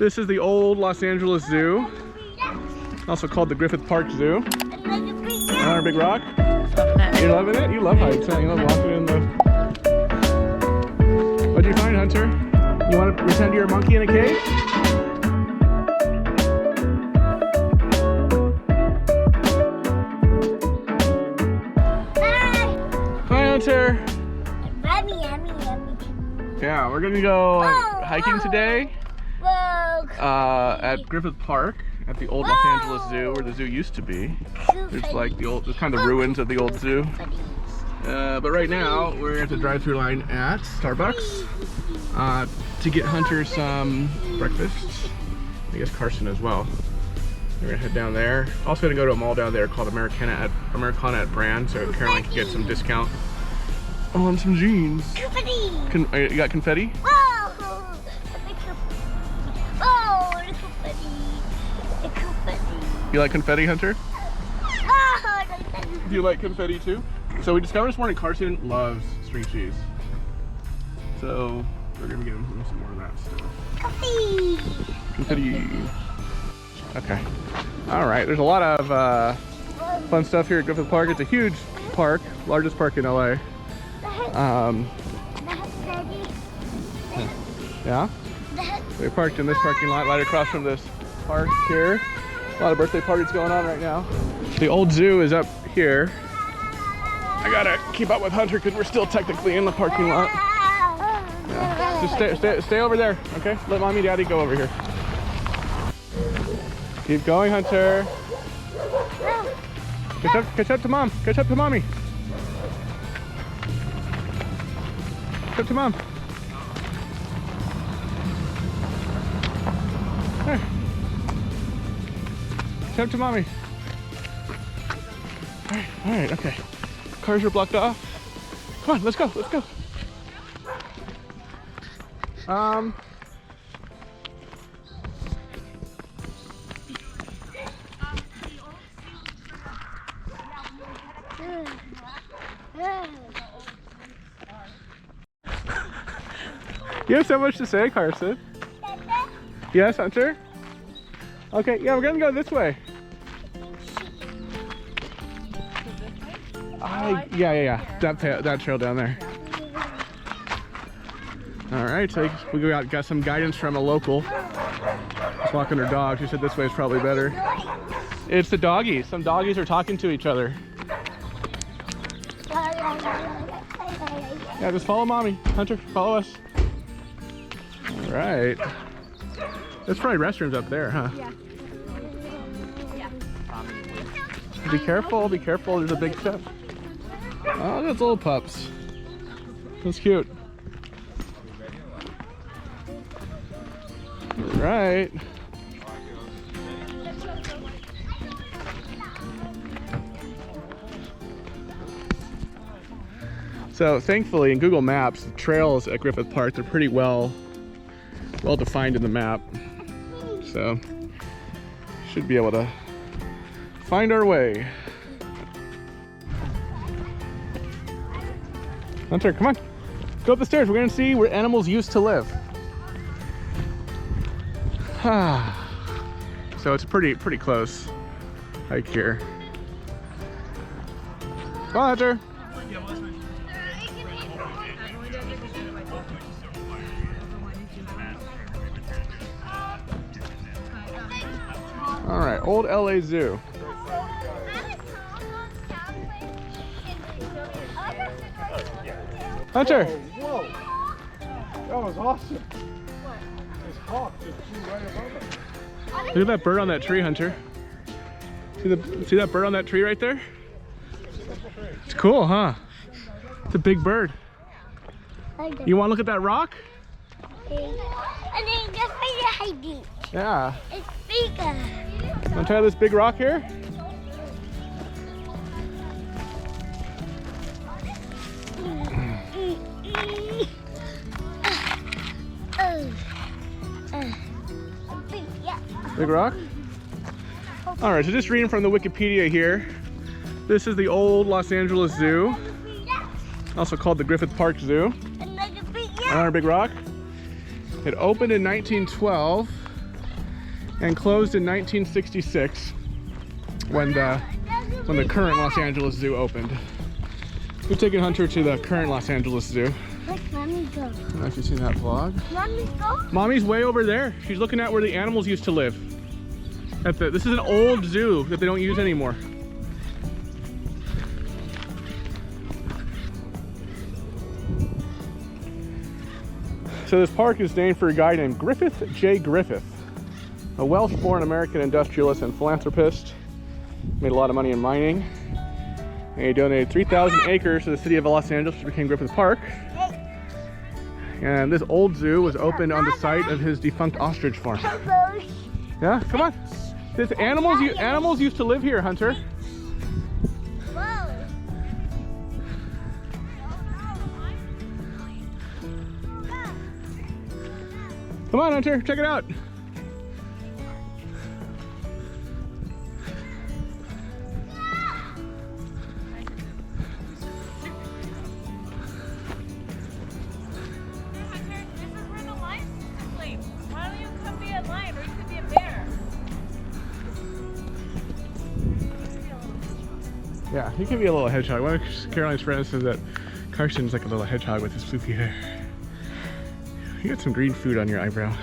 This is the old Los Angeles Zoo, also called the Griffith Park Zoo. Another big rock. You're loving it? You love heights, huh? You love walking in the... What'd you find, Hunter? You want to pretend you're a monkey in a cage? Hi, Hunter. Yeah, we're gonna go hiking today at Griffith Park at the old Los Angeles Zoo, where the zoo used to be. There's like there's kind of the ruins of the old zoo. But right now we're at the drive-through line at Starbucks to get Hunter some breakfast. I guess Carson as well. We're gonna head down there. Also gonna go to a mall down there called Americana at Brand, so Caroline can get some discount on some jeans. Confetti! You got confetti? Whoa! Oh, the confetti. You like confetti, Hunter? Oh, Do you like confetti too? So we discovered this morning Carson loves string cheese. So we're gonna get him some more of that stuff. Confetti. Okay. All right, there's a lot of fun stuff here at Griffith Park. It's a huge park, largest park in LA. Yeah? We parked in this parking lot right across from this park here. A lot of birthday parties going on right now. The old zoo is up here. I gotta keep up with Hunter because we're still technically in the parking lot. Yeah. Just stay over there, okay? Let mommy and daddy go over here. Keep going, Hunter. Catch up to mom. Catch up to mommy. Catch up to mom. Hey. Catch up to mommy. All right, okay. Cars are blocked off. Come on, let's go, let's go. You have so much to say, Carson. Yes, Hunter? Okay, yeah, we're gonna go this way. Yeah. That trail down there. All right, so we got some guidance from a local. She's walking her dog. She said this way is probably better. It's the doggies. Some doggies are talking to each other. Yeah, just follow mommy. Hunter, follow us. All right. There's probably restrooms up there, huh? Yeah. Be careful, be careful. There's a big step. Oh, that's little pups. That's cute. All right. So thankfully in Google Maps, the trails at Griffith Park, they're pretty well defined in the map. So should be able to find our way. Hunter, come on. Go up the stairs. We're gonna see where animals used to live. So it's a pretty close hike here. Come on, Hunter. All right, old LA Zoo. Hunter! Whoa! That was awesome. This hawk just flew right above us. Look at that bird on that tree, Hunter. See that bird on that tree right there? It's cool, huh? It's a big bird. You want to look at that rock? Yeah. It's bigger. Want to try this big rock here? Big rock? All right, so just reading from the Wikipedia here. This is the old Los Angeles Zoo, also called the Griffith Park Zoo. Another big rock. It opened in 1912 and closed in 1966 when the current Los Angeles Zoo opened. We've taken Hunter to the current Los Angeles Zoo. Let mommy go. I don't know if you've seen that vlog. Mommy go. Mommy's way over there. She's looking at where the animals used to live. This is an old zoo that they don't use anymore. So this park is named for a guy named Griffith J. Griffith, a Welsh-born American industrialist and philanthropist. Made a lot of money in mining. And he donated 3,000 acres to the city of Los Angeles, which became Griffith Park. And this old zoo was opened on the site of his defunct ostrich farm. Yeah, come on. This animals used to live here, Hunter. Whoa. Come on, Hunter, check it out. Yeah, he can be a little hedgehog. One of Caroline's friends says that Carson's like a little hedgehog with his floofy hair. You got some green food on your eyebrow.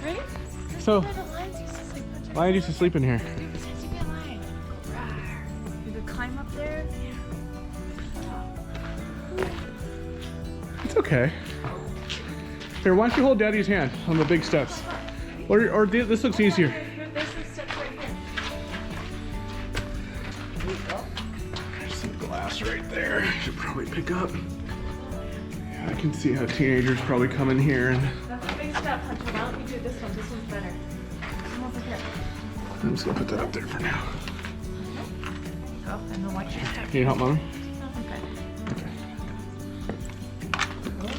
Right? So, lions used to sleep in here. You could climb up there. It's okay. Here, why don't you hold Daddy's hand on the big steps? Or this looks easier. There's some steps right here. There's some glass right there. Should probably pick up. Yeah, I can see how teenagers probably come in here and That's a big step, Hunter. Why don't you do this one? This one's better. Come over here. I'm just gonna put that up there for now. Go, and then watch your step. Can you help Mommy? Okay. Okay. Look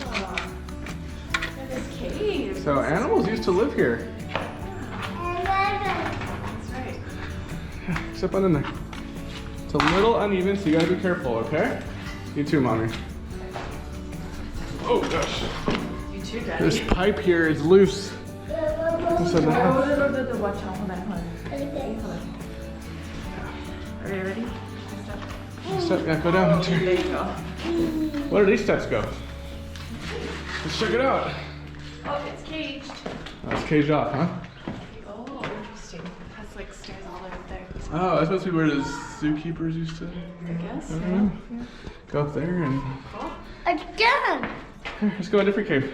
at this cave. So animals used to live here. That's right. Yeah, step on in there. It's a little uneven, so you gotta be careful, okay? You too, Mommy. Oh gosh. You too, Daddy. This pipe here is loose. So now, Watch out. Hold on. Are you ready? step, yeah, go down. There you go. Where do these steps go? Let's check it out. Oh, it's caged. Oh, it's caged off, huh? Oh, interesting. It has like stairs all the way up there. Oh, that's supposed to be where the zookeepers used to I guess. go up there and... Again. Here, let's go a different cave.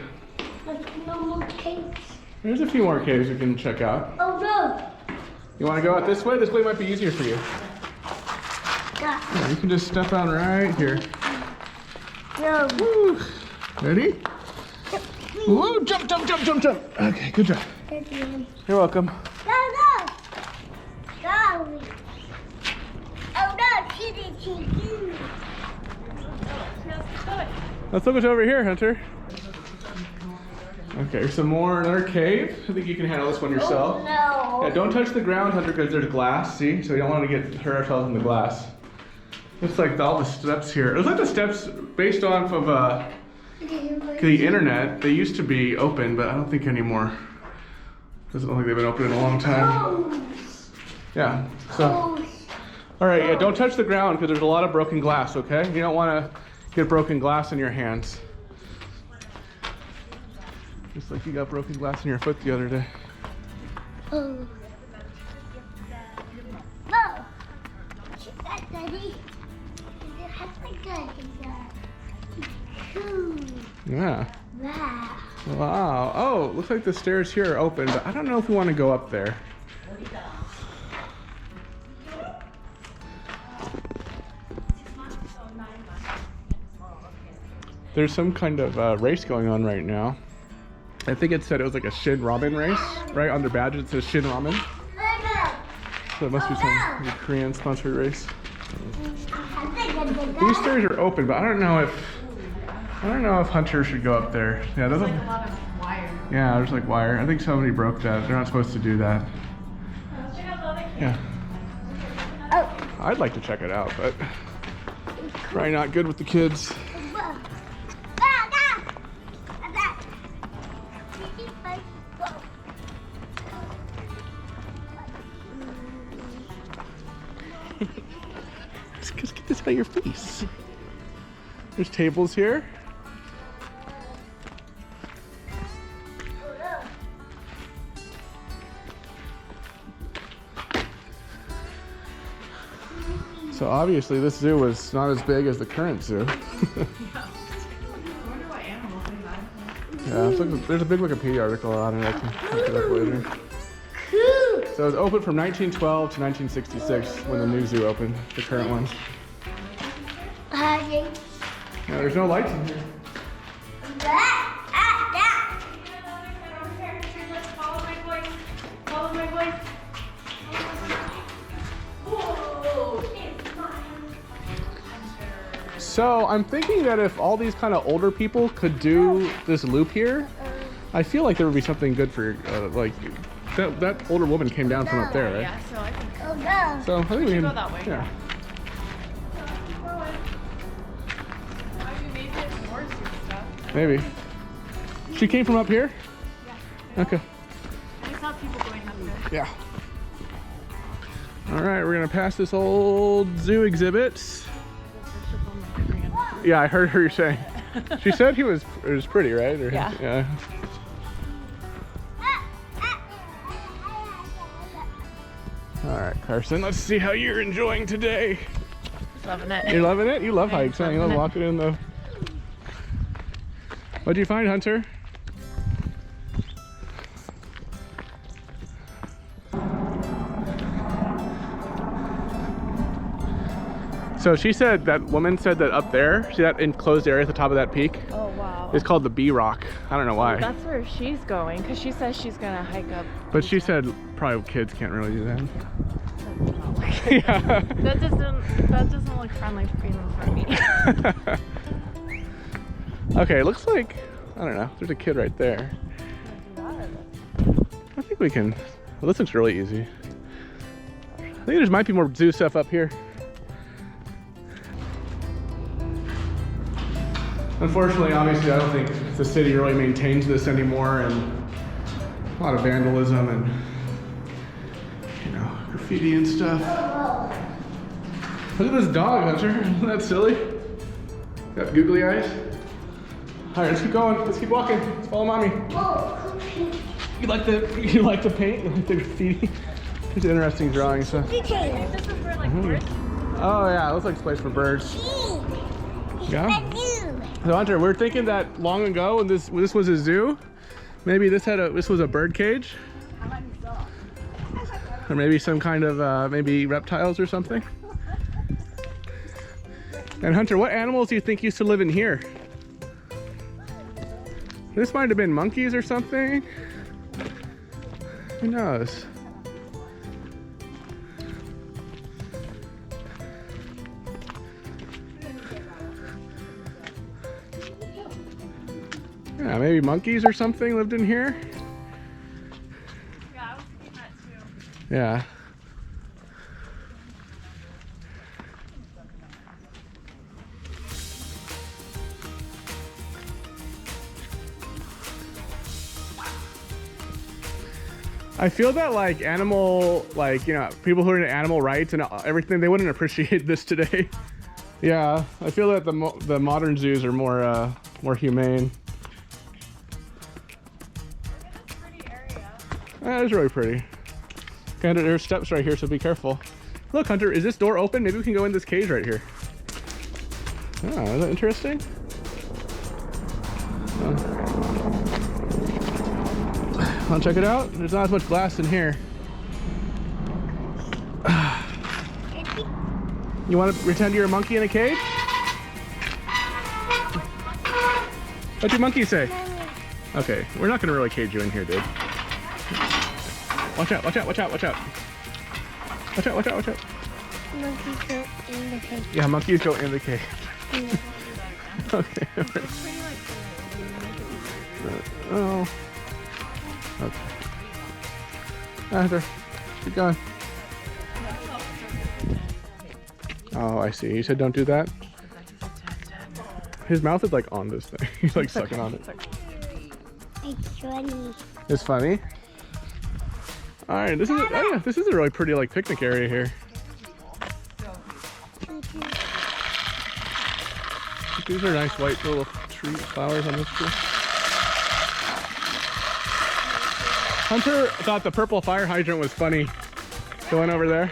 Like no more cakes. There's a few more caves we can check out. Oh no. You want to go out this way? This way might be easier for you. God. Yeah, you can just step out right here. No. Woo. Ready? Woo, jump, jump, jump, jump, jump. Okay, good job. You're welcome. Go, go. Go. Oh no, she did you. Let's look what's over here, Hunter. Okay, some more, another cave. I think you can handle this one yourself. Oh, no. Yeah, don't touch the ground, Hunter, because there's glass, see? So we don't want to get hurt ourselves in the glass. Looks like all the steps here. It looks like the steps based off of the internet. They used to be open, but I don't think anymore. Doesn't look like they've been open in a long time. Yeah, so. All right, yeah, don't touch the ground because there's a lot of broken glass, okay? You don't want to get broken glass in your hands. Just like you got broken glass in your foot the other day. Oh. No. She got Daddy. Yeah. Wow. Wow. Oh, looks like the stairs here are open, but I don't know if we want to go up there. There's some kind of race going on right now. I think it said it was like a Shin Ramen race, right? On their badge it says Shin Ramen. So it must be some Korean sponsored race. These stairs are open, but I don't know if Hunter should go up there. Yeah, there's Like a lot of wire. yeah, there's like wire. I think somebody broke that. They're not supposed to do that. Let's check out the other cave. Yeah. Oh. I'd like to check it out, but probably not good with the kids. at your face. There's tables here. So obviously this zoo was not as big as the current zoo. Yeah, there's a big Wikipedia article on it. I can look it up later. So it was opened from 1912 to 1966 when the new zoo opened, the current one. Yeah, there's no lights in here. Follow my voice. Follow my voice. So I'm thinking that if all these kind of older people could do this loop here, I feel like there would be something good for like that older woman came down from up there, right? Yeah, so I think. So I think we can go that way. Yeah. Maybe it's more zoo stuff. Maybe. She came from up here? Yeah. Okay. I saw people going up there. Yeah. All right, we're gonna pass this old zoo exhibit. Yeah, I heard her saying. She said it was pretty, right? Or, Yeah. All right, Carson, let's see how you're enjoying today. Loving it. You're loving it? You love I'm hikes, huh? You love loving it. walking in the... What'd you find, Hunter? So she said, that woman said that up there, see that enclosed area at the top of that peak? Oh, wow. It's called the Bee Rock. I don't know why. That's where she's going, because she says she's going to hike up. But she said probably kids can't really do that. Yeah. That doesn't look friendly for me. Okay, it looks like, I don't know, there's a kid right there. I think we can, well, this looks really easy. I think there might be more zoo stuff up here. Unfortunately, obviously, I don't think the city really maintains this anymore, and a lot of vandalism and, you know, graffiti and stuff. Look at this dog, Hunter. Isn't that silly? Got googly eyes. All right, let's keep going. Let's keep walking. Let's follow mommy. You like the paint? You like the graffiti? It's an interesting drawing. So. This is where like birds. Oh yeah, it looks like a place for birds. Yeah. So Hunter, we're thinking that long ago when this was a zoo, maybe this was a bird cage, or maybe some kind of maybe reptiles or something. And Hunter, what animals do you think used to live in here? This might have been monkeys or something. Who knows? Yeah, maybe monkeys or something lived in here. Yeah, I was thinking that too. Yeah. I feel that like animal, like, you know, people who are into animal rights and everything, they wouldn't appreciate this today. Yeah, I feel that the modern zoos are more humane. It's a pretty area. That is really pretty. Okay, there's steps right here, so be careful. Look, Hunter, is this door open? Maybe we can go in this cage right here. Oh, is that interesting? Want to check it out? There's not as much glass in here. You want to pretend you're a monkey in a cage? What'd your monkey say? Okay, we're not going to really cage you in here, dude. Watch out, watch out, watch out, watch out. Watch out, watch out, watch out. Monkeys go in the cage. Yeah, monkeys go in the cage. Okay. Oh. Okay. After. Keep going. Oh, I see. You said don't do that? His mouth is like on this thing. He's like sucking on it. It's funny. It's funny? Alright, this is this is a really pretty like picnic area here. These are nice white little tree flowers on this tree. Hunter thought the purple fire hydrant was funny going over there.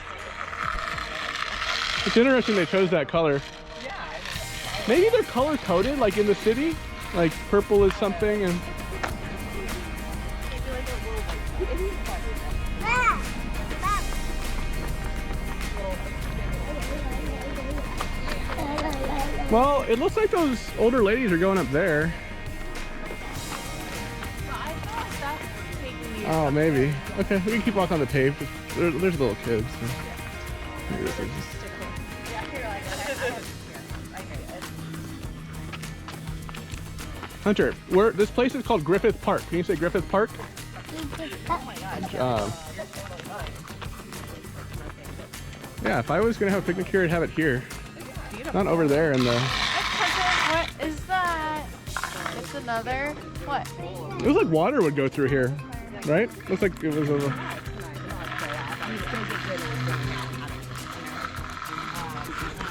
It's interesting they chose that color. Maybe they're color coded like in the city. Like purple is something and... Well, it looks like those older ladies are going up there. Oh, maybe. Okay, we can keep walking on the pave. There's little kids. So. Hunter, this place is called Griffith Park. Can you say Griffith Park? Yeah, if I was gonna have a picnic here, I'd have it here. Not over there in the... What is that? It's another... What? It was like water would go through here, right? Looks like it was a...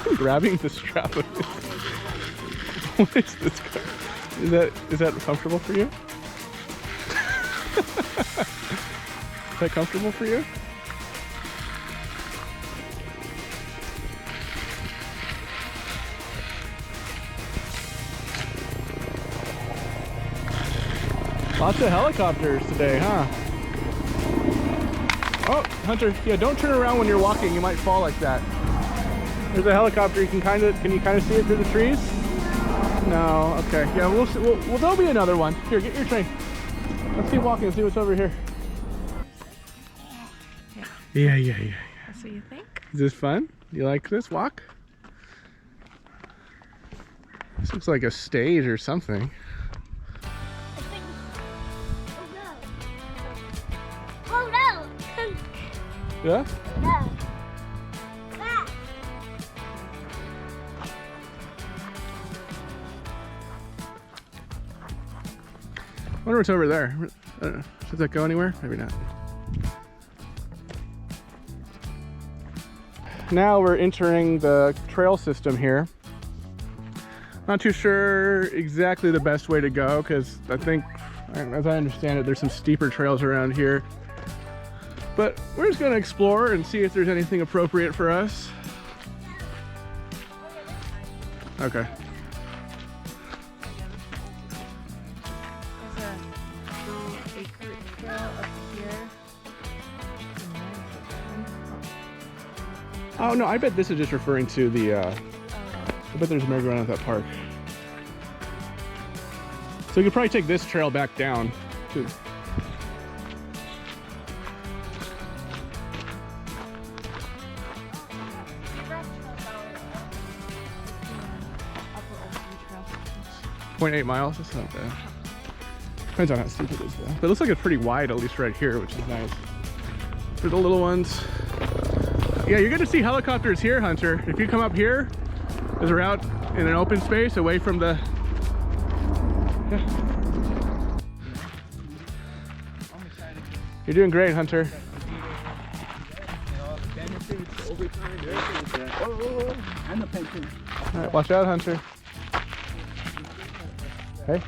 I'm grabbing the strap of it. What is this? Is that comfortable for you? Is that comfortable for you? Lots of helicopters today, huh? Oh, Hunter, yeah, don't turn around when you're walking. You might fall like that. There's a helicopter. Can you kind of see it through the trees? No, okay. Yeah, we'll see. Well, there'll be another one. Here, get your train. Let's keep walking and see what's over here. Yeah. That's what you think? Is this fun? You like this walk? This looks like a stage or something. Oh no! Yeah? No. I wonder what's over there. Does that go anywhere? Maybe not. Now we're entering the trail system here. Not too sure exactly the best way to go because I think, as I understand it, there's some steeper trails around here. But we're just going to explore and see if there's anything appropriate for us. Okay. Oh no, I bet this is just referring to the, I bet there's a merry-go-round at that park. So you could probably take this trail back down too. .8 miles, that's not bad. Depends on how steep it is though. But it looks like it's pretty wide, at least right here, which is nice. For the little ones. Yeah, you're gonna see helicopters here, Hunter. If you come up here, as we're out in an open space away from the... Yeah. You're doing great, Hunter. And the pension. All right, watch out, Hunter. Hey.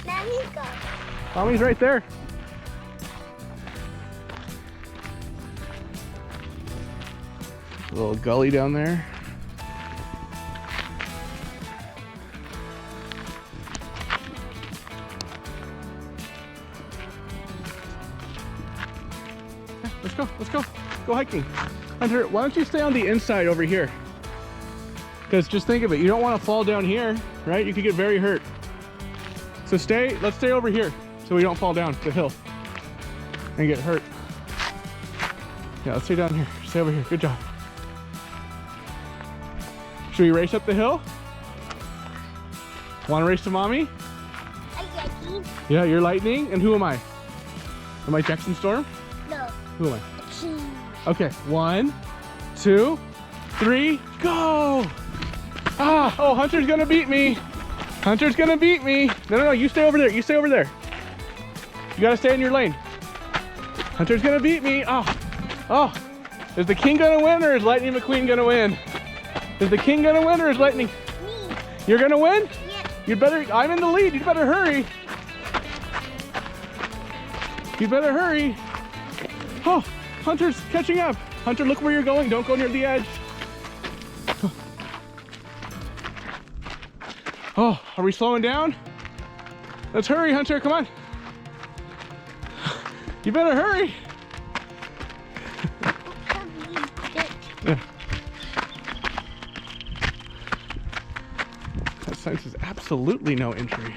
Mommy's go. Mommy's right there. A little gully down there. Yeah, let's go hiking. Hunter, why don't you stay on the inside over here? Because just think of it, you don't want to fall down here, right? You could get very hurt. So let's stay over here so we don't fall down the hill and get hurt. Yeah, let's stay down here. Stay over here. Good job. Should we race up the hill? Want to race to mommy? Yeah, you're Lightning. And who am I? Am I Jackson Storm? No. Who am I? Okay, 1, 2, 3, go! Ah, oh, Hunter's gonna beat me. Hunter's gonna beat me. No, you stay over there. You stay over there. You gotta stay in your lane. Hunter's gonna beat me. Oh. Is the king gonna win or is Lightning McQueen gonna win? Is the king gonna win or is Lightning? Me. You're gonna win? Yeah. You better, I'm in the lead, you better hurry. You better hurry. Oh, Hunter's catching up. Hunter, look where you're going. Don't go near the edge. Oh, are we slowing down? Let's hurry, Hunter, come on. You better hurry. Yeah. That sign says absolutely no entry.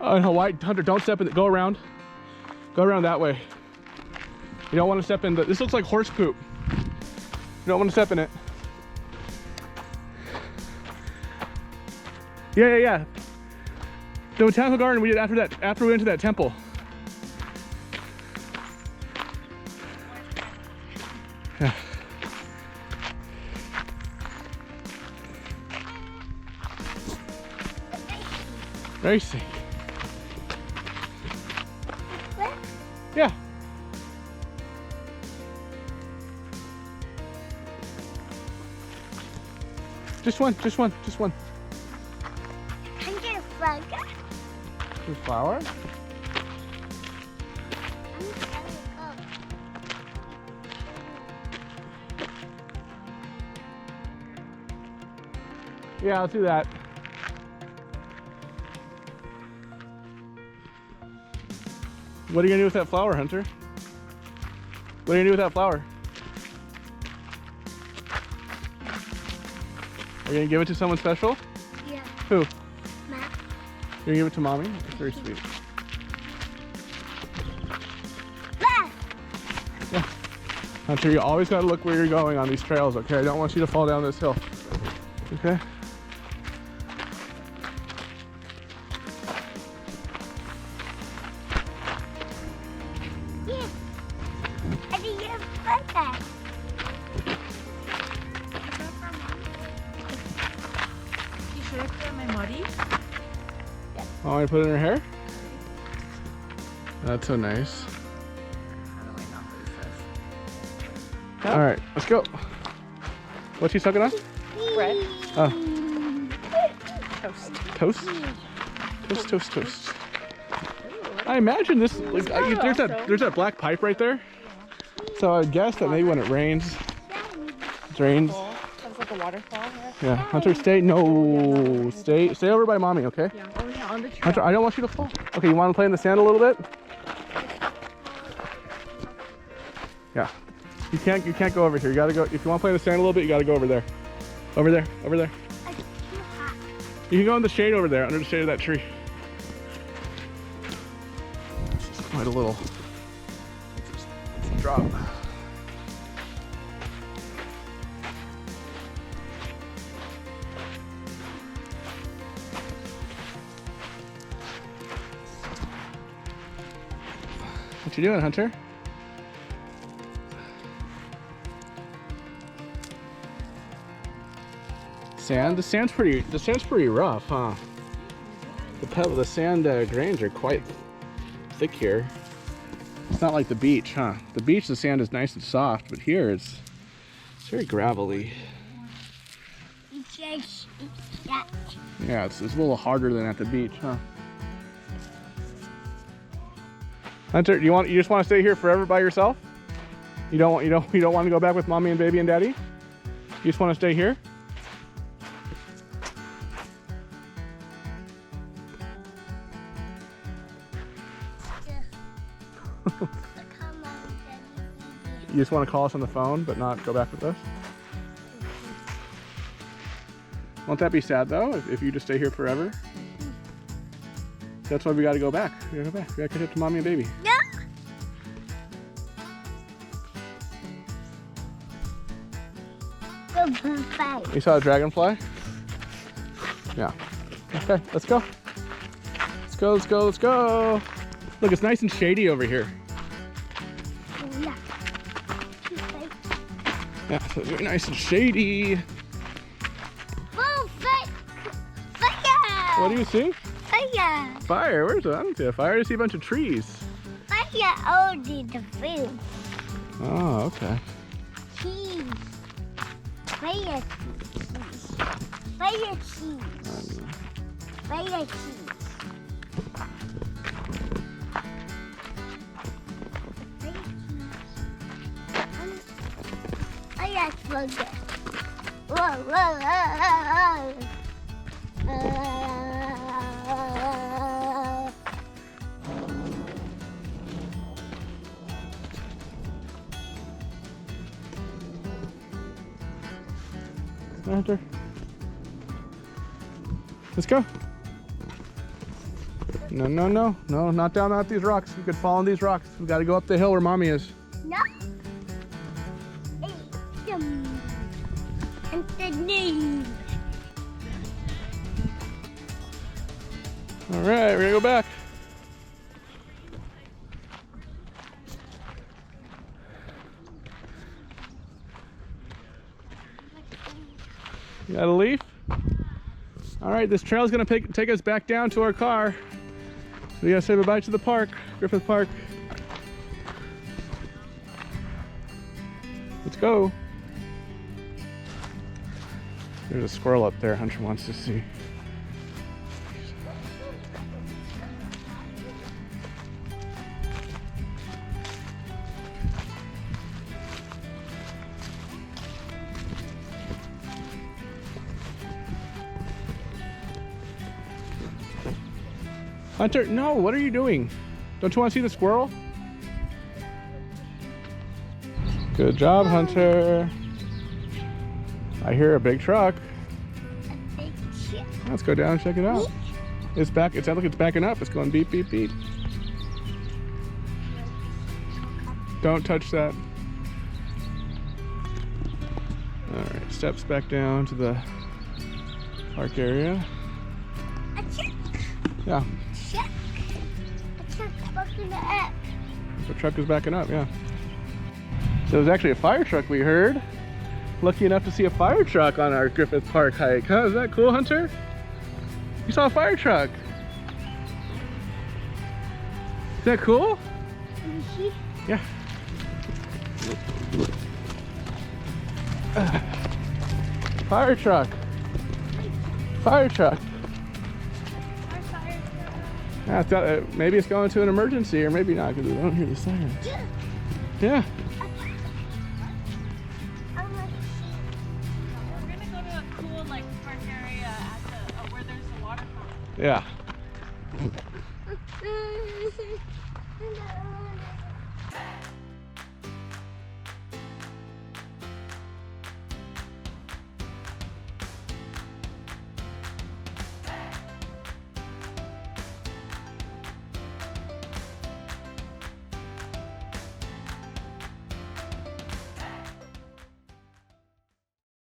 Oh, no, why, Hunter, don't step in it. Go around. Go around that way. You don't want to step in the, this looks like horse poop. You don't want to step in it. Yeah. The botanical garden we did after that, after we went to that temple. Yeah. Racing. Yeah. Just one. Hunter flower. There's flower. Yeah, I'll do that. What are you gonna do with that flower, Hunter? What are you gonna do with that flower? Are you gonna give it to someone special? Yeah. Who? Matt. You're gonna give it to Mommy? That's very sweet. Ah! Yeah. Hunter, you always gotta look where you're going on these trails, okay? I don't want you to fall down this hill. Okay? Yeah. I didn't get a photo. Should I put on my muddy? Oh, I put it in her hair? That's so nice. How do I not lose this? All right, let's go. What's she sucking on? Bread. Oh, Toast. toast. I imagine this, like, there's that black pipe right there. So I guess that maybe when it rains, it rains. That's like a waterfall. Right? Yeah, Hunter, stay over by Mommy, okay? Yeah. Oh yeah, on the trail. Hunter, I don't want you to fall. Okay, you want to play in the sand a little bit? Yeah. You can't go over here. You gotta go. If you want to play in the sand a little bit, you gotta go over there. Over there. You can go in the shade over there, under the shade of that tree. This is quite a little drop. What you doing, Hunter? Sand? The sand's pretty rough, huh? The sand grains are quite thick here. It's not like the beach, huh? The beach, the sand is nice and soft, but here it's very gravelly. Yeah, it's a little harder than at the beach, huh? Hunter, you just want to stay here forever by yourself? You don't want to go back with Mommy and Baby and Daddy? You just want to stay here? You just want to call us on the phone, but not go back with us? Won't that be sad though, if you just stay here forever? That's why we gotta go back. We gotta catch up to Mommy and Baby. No. You saw a dragonfly? Yeah. Okay, let's go. Let's go. Look, it's nice and shady over here. Yeah, so it's very nice and shady. Fire! What do you see? Fire! Fire? Where's that? I don't see a fire. I see a bunch of trees. Fire! Oh, the food. Oh, okay. Cheese. Fire cheese. Fire cheese. Fire cheese. I like burger. Whoa, whoa, whoa, Hunter. Let's go. No, no, no. No, not down out these rocks. You could fall on these rocks. We got to go up the hill where Mommy is. No. And the knee. All right, we're going to go back. You got a leaf? All right, this trail is going to take us back down to our car. So we got to say bye-bye to the park, Griffith Park. Let's go. There's a squirrel up there Hunter wants to see. Hunter, no, what are you doing? Don't you want to see the squirrel? Good job, Hunter. I hear a big truck. A big ship. Let's go down and check it out. It's back. It sounds like it's backing up. It's going beep, beep, beep. Don't touch that. All right, steps back down to the park area. A truck. Yeah, Truck. A truck backing up. the truck is backing up, yeah. So it was actually a fire truck we heard. Lucky enough to see a fire truck on our Griffith Park hike, huh? Is that cool, Hunter? You saw a fire truck. Is that cool? Let me see. Yeah. Fire truck. Fire truck. Yeah, it's got, maybe it's going to an emergency, or maybe not, because we don't hear the sirens. Yeah. We're gonna go to a cool like park area at the where there's a waterfall. Yeah.